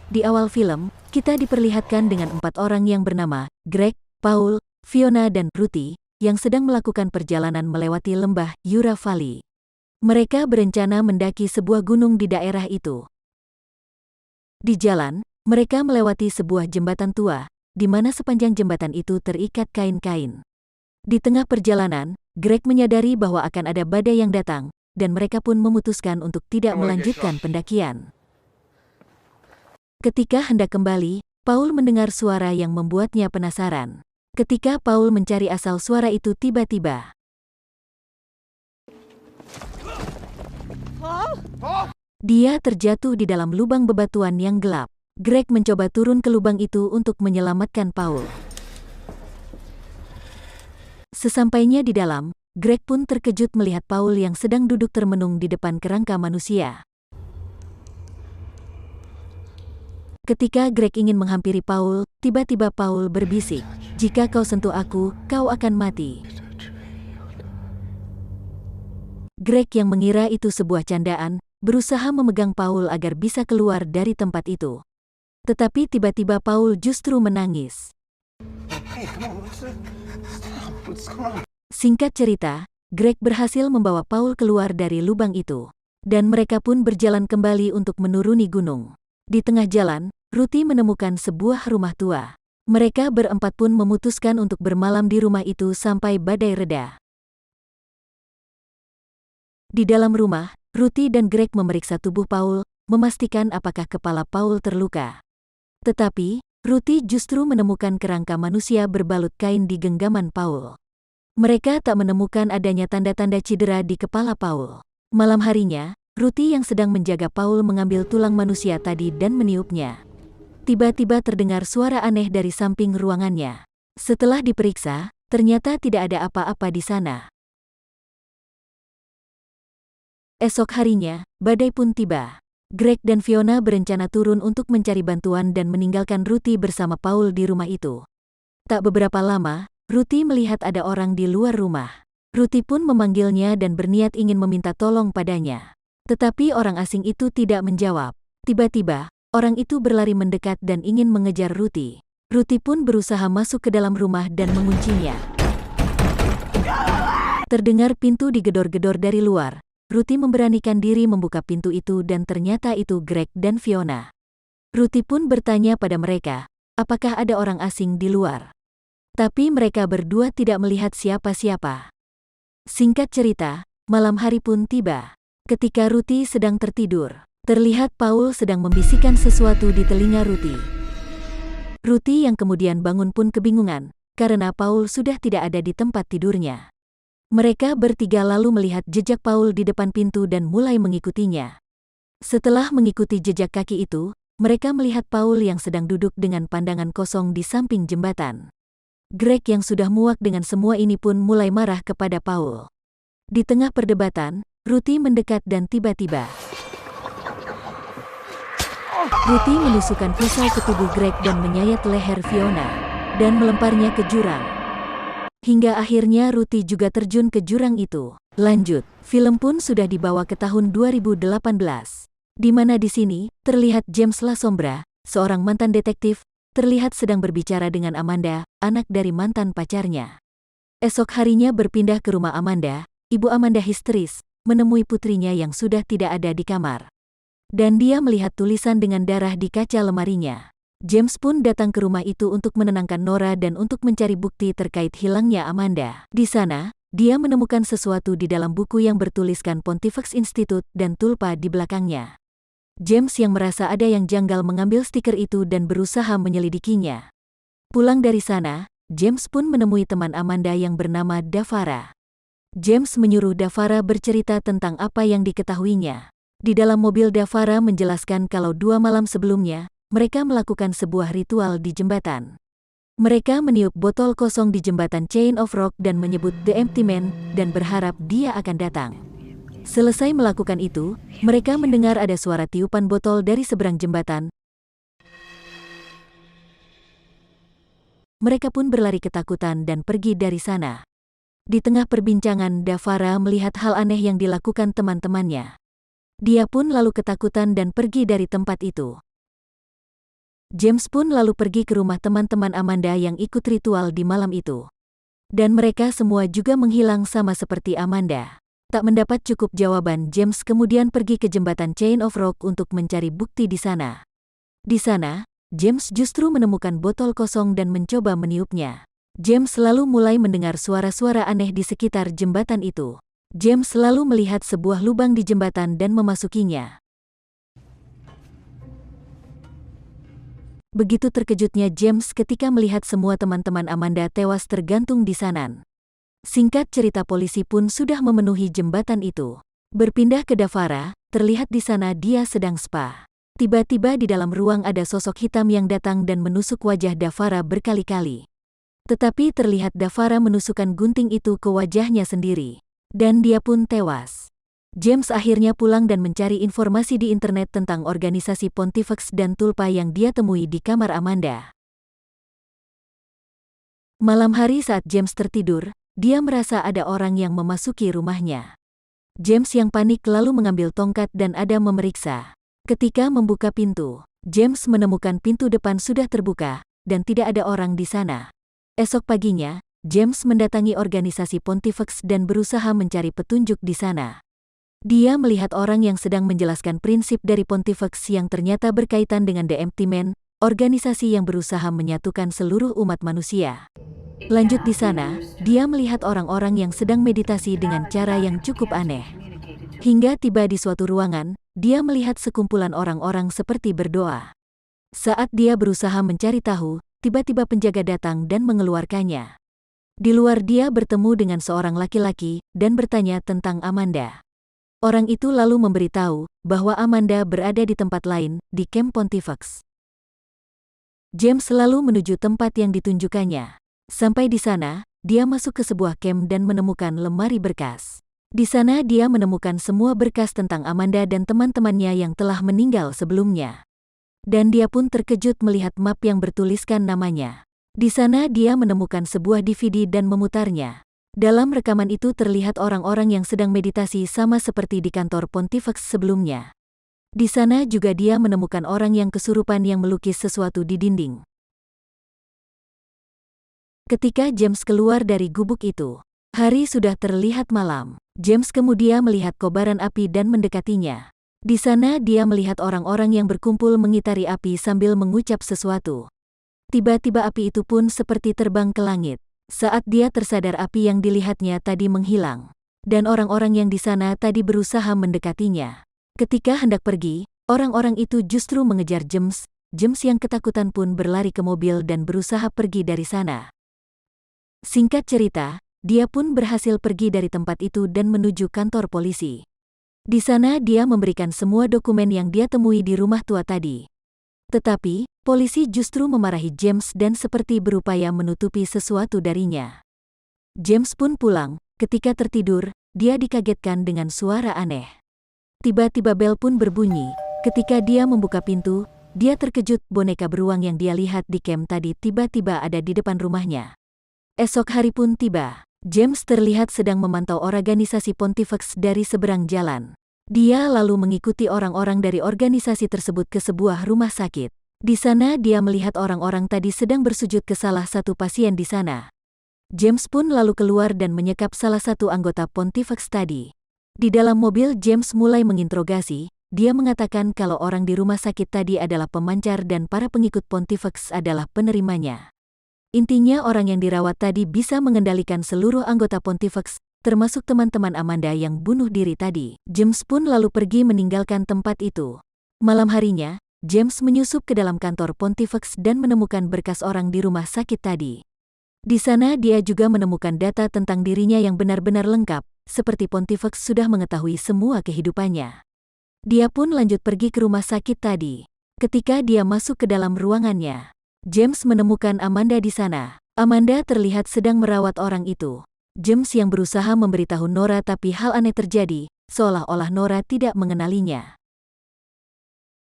Di awal film, kita diperlihatkan dengan 4 orang yang bernama Greg, Paul, Fiona dan Ruthie, yang sedang melakukan perjalanan melewati lembah Yura Valley. Mereka berencana mendaki sebuah gunung di daerah itu. Di jalan, mereka melewati sebuah jembatan tua, di mana sepanjang jembatan itu terikat kain-kain. Di tengah perjalanan, Greg menyadari bahwa akan ada badai yang datang, dan mereka pun memutuskan untuk tidak melanjutkan pendakian. Ketika hendak kembali, Paul mendengar suara yang membuatnya penasaran. Ketika Paul mencari asal suara itu, tiba-tiba dia terjatuh di dalam lubang bebatuan yang gelap. Greg mencoba turun ke lubang itu untuk menyelamatkan Paul. Sesampainya di dalam, Greg pun terkejut melihat Paul yang sedang duduk termenung di depan kerangka manusia. Ketika Greg ingin menghampiri Paul, tiba-tiba Paul berbisik, "Jika kau sentuh aku, kau akan mati." Greg yang mengira itu sebuah candaan, berusaha memegang Paul agar bisa keluar dari tempat itu. Tetapi tiba-tiba Paul justru menangis. Singkat cerita, Greg berhasil membawa Paul keluar dari lubang itu. Dan mereka pun berjalan kembali untuk menuruni gunung. Di tengah jalan, Ruthie menemukan sebuah rumah tua. Mereka berempat pun memutuskan untuk bermalam di rumah itu sampai badai reda. Di dalam rumah, Ruthie dan Greg memeriksa tubuh Paul, memastikan apakah kepala Paul terluka. Tetapi, Ruthie justru menemukan kerangka manusia berbalut kain di genggaman Paul. Mereka tak menemukan adanya tanda-tanda cedera di kepala Paul. Malam harinya, Ruthie yang sedang menjaga Paul mengambil tulang manusia tadi dan meniupnya. Tiba-tiba terdengar suara aneh dari samping ruangannya. Setelah diperiksa, ternyata tidak ada apa-apa di sana. Esok harinya, badai pun tiba. Greg dan Fiona berencana turun untuk mencari bantuan dan meninggalkan Ruthie bersama Paul di rumah itu. Tak beberapa lama, Ruthie melihat ada orang di luar rumah. Ruthie pun memanggilnya dan berniat ingin meminta tolong padanya. Tetapi orang asing itu tidak menjawab. Tiba-tiba, orang itu berlari mendekat dan ingin mengejar Ruthie. Ruthie pun berusaha masuk ke dalam rumah dan menguncinya. Terdengar pintu digedor-gedor dari luar. Ruthie memberanikan diri membuka pintu itu dan ternyata itu Greg dan Fiona. Ruthie pun bertanya pada mereka, apakah ada orang asing di luar. Tapi mereka berdua tidak melihat siapa-siapa. Singkat cerita, malam hari pun tiba. Ketika Ruthie sedang tertidur, terlihat Paul sedang membisikkan sesuatu di telinga Ruthie. Ruthie yang kemudian bangun pun kebingungan, karena Paul sudah tidak ada di tempat tidurnya. Mereka bertiga lalu melihat jejak Paul di depan pintu dan mulai mengikutinya. Setelah mengikuti jejak kaki itu, mereka melihat Paul yang sedang duduk dengan pandangan kosong di samping jembatan. Greg yang sudah muak dengan semua ini pun mulai marah kepada Paul. Di tengah perdebatan, Ruthie mendekat dan tiba-tiba Ruthie menusukkan pisau ke tubuh Greg dan menyayat leher Fiona, dan melemparnya ke jurang. Hingga akhirnya Ruthie juga terjun ke jurang itu. Lanjut, film pun sudah dibawa ke tahun 2018. Di mana di sini, terlihat James LaSombra, seorang mantan detektif, terlihat sedang berbicara dengan Amanda, anak dari mantan pacarnya. Esok harinya berpindah ke rumah Amanda, ibu Amanda histeris, menemui putrinya yang sudah tidak ada di kamar. Dan dia melihat tulisan dengan darah di kaca lemarinya. James pun datang ke rumah itu untuk menenangkan Nora dan untuk mencari bukti terkait hilangnya Amanda. Di sana, dia menemukan sesuatu di dalam buku yang bertuliskan Pontifex Institute dan tulpa di belakangnya. James yang merasa ada yang janggal mengambil stiker itu dan berusaha menyelidikinya. Pulang dari sana, James pun menemui teman Amanda yang bernama Davara. James menyuruh Davara bercerita tentang apa yang diketahuinya. Di dalam mobil Davara menjelaskan kalau 2 malam sebelumnya, mereka melakukan sebuah ritual di jembatan. Mereka meniup botol kosong di jembatan Chain of Rock dan menyebut The Empty Man dan berharap dia akan datang. Selesai melakukan itu, mereka mendengar ada suara tiupan botol dari seberang jembatan. Mereka pun berlari ketakutan dan pergi dari sana. Di tengah perbincangan, Davara melihat hal aneh yang dilakukan teman-temannya. Dia pun lalu ketakutan dan pergi dari tempat itu. James pun lalu pergi ke rumah teman-teman Amanda yang ikut ritual di malam itu. Dan mereka semua juga menghilang sama seperti Amanda. Tak mendapat cukup jawaban, James kemudian pergi ke jembatan Chain of Rock untuk mencari bukti di sana. Di sana, James justru menemukan botol kosong dan mencoba meniupnya. James lalu mulai mendengar suara-suara aneh di sekitar jembatan itu. James lalu melihat sebuah lubang di jembatan dan memasukinya. Begitu terkejutnya James ketika melihat semua teman-teman Amanda tewas tergantung di sana. Singkat cerita, polisi pun sudah memenuhi jembatan itu. Berpindah ke Davara, terlihat di sana dia sedang spa. Tiba-tiba di dalam ruang ada sosok hitam yang datang dan menusuk wajah Davara berkali-kali. Tetapi terlihat Davara menusukkan gunting itu ke wajahnya sendiri. Dan dia pun tewas. James akhirnya pulang dan mencari informasi di internet tentang organisasi Pontifex dan Tulpa yang dia temui di kamar Amanda. Malam hari saat James tertidur, dia merasa ada orang yang memasuki rumahnya. James yang panik lalu mengambil tongkat dan ada memeriksa. Ketika membuka pintu, James menemukan pintu depan sudah terbuka, dan tidak ada orang di sana. Esok paginya, James mendatangi organisasi Pontifex dan berusaha mencari petunjuk di sana. Dia melihat orang yang sedang menjelaskan prinsip dari Pontifex yang ternyata berkaitan dengan The Empty Man, organisasi yang berusaha menyatukan seluruh umat manusia. Lanjut di sana, dia melihat orang-orang yang sedang meditasi dengan cara yang cukup aneh. Hingga tiba di suatu ruangan, dia melihat sekumpulan orang-orang seperti berdoa. Saat dia berusaha mencari tahu, tiba-tiba penjaga datang dan mengeluarkannya. Di luar dia bertemu dengan seorang laki-laki dan bertanya tentang Amanda. Orang itu lalu memberitahu bahwa Amanda berada di tempat lain, di Camp Pontifex. James lalu menuju tempat yang ditunjukkannya. Sampai di sana, dia masuk ke sebuah camp dan menemukan lemari berkas. Di sana dia menemukan semua berkas tentang Amanda dan teman-temannya yang telah meninggal sebelumnya. Dan dia pun terkejut melihat map yang bertuliskan namanya. Di sana dia menemukan sebuah DVD dan memutarnya. Dalam rekaman itu terlihat orang-orang yang sedang meditasi sama seperti di kantor Pontifex sebelumnya. Di sana juga dia menemukan orang yang kesurupan yang melukis sesuatu di dinding. Ketika James keluar dari gubuk itu, hari sudah terlihat malam. James kemudian melihat kobaran api dan mendekatinya. Di sana dia melihat orang-orang yang berkumpul mengitari api sambil mengucap sesuatu. Tiba-tiba api itu pun seperti terbang ke langit. Saat dia tersadar api yang dilihatnya tadi menghilang. Dan orang-orang yang di sana tadi berusaha mendekatinya. Ketika hendak pergi, orang-orang itu justru mengejar James. James yang ketakutan pun berlari ke mobil dan berusaha pergi dari sana. Singkat cerita, dia pun berhasil pergi dari tempat itu dan menuju kantor polisi. Di sana dia memberikan semua dokumen yang dia temui di rumah tua tadi. Tetapi, polisi justru memarahi James dan seperti berupaya menutupi sesuatu darinya. James pun pulang. Ketika tertidur, dia dikagetkan dengan suara aneh. Tiba-tiba bel pun berbunyi. Ketika dia membuka pintu, dia terkejut boneka beruang yang dia lihat di camp tadi tiba-tiba ada di depan rumahnya. Esok hari pun tiba. James terlihat sedang memantau organisasi Pontifex dari seberang jalan. Dia lalu mengikuti orang-orang dari organisasi tersebut ke sebuah rumah sakit. Di sana dia melihat orang-orang tadi sedang bersujud ke salah satu pasien di sana. James pun lalu keluar dan menyekap salah satu anggota Pontifex tadi. Di dalam mobil James mulai menginterogasi. Dia mengatakan kalau orang di rumah sakit tadi adalah pemancar dan para pengikut Pontifex adalah penerimanya. Intinya orang yang dirawat tadi bisa mengendalikan seluruh anggota Pontifex, termasuk teman-teman Amanda yang bunuh diri tadi. James pun lalu pergi meninggalkan tempat itu. Malam harinya, James menyusup ke dalam kantor Pontifex dan menemukan berkas orang di rumah sakit tadi. Di sana dia juga menemukan data tentang dirinya yang benar-benar lengkap, seperti Pontifex sudah mengetahui semua kehidupannya. Dia pun lanjut pergi ke rumah sakit tadi. Ketika dia masuk ke dalam ruangannya, James menemukan Amanda di sana. Amanda terlihat sedang merawat orang itu. James yang berusaha memberitahu Nora tapi hal aneh terjadi, seolah-olah Nora tidak mengenalinya.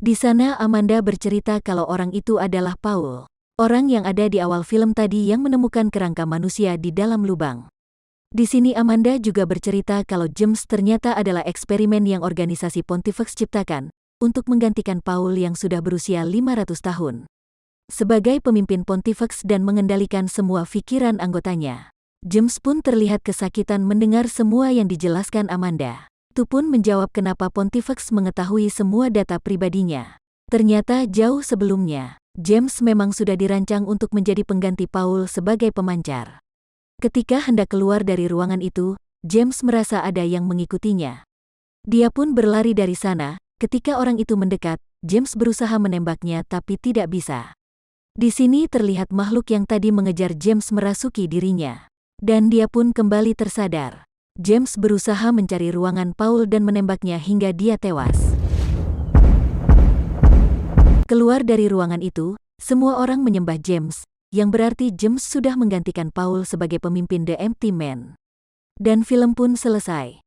Di sana Amanda bercerita kalau orang itu adalah Paul. Orang yang ada di awal film tadi yang menemukan kerangka manusia di dalam lubang. Di sini Amanda juga bercerita kalau James ternyata adalah eksperimen yang organisasi Pontifex ciptakan, untuk menggantikan Paul yang sudah berusia 500 tahun. sebagai pemimpin Pontifex dan mengendalikan semua pikiran anggotanya. James pun terlihat kesakitan mendengar semua yang dijelaskan Amanda. Itu pun menjawab kenapa Pontifex mengetahui semua data pribadinya. Ternyata jauh sebelumnya, James memang sudah dirancang untuk menjadi pengganti Paul sebagai pemancar. Ketika hendak keluar dari ruangan itu, James merasa ada yang mengikutinya. Dia pun berlari dari sana. Ketika orang itu mendekat, James berusaha menembaknya tapi tidak bisa. Di sini terlihat makhluk yang tadi mengejar James merasuki dirinya. Dan dia pun kembali tersadar. James berusaha mencari ruangan Paul dan menembaknya hingga dia tewas. Keluar dari ruangan itu, semua orang menyembah James, yang berarti James sudah menggantikan Paul sebagai pemimpin The Empty Man. Dan film pun selesai.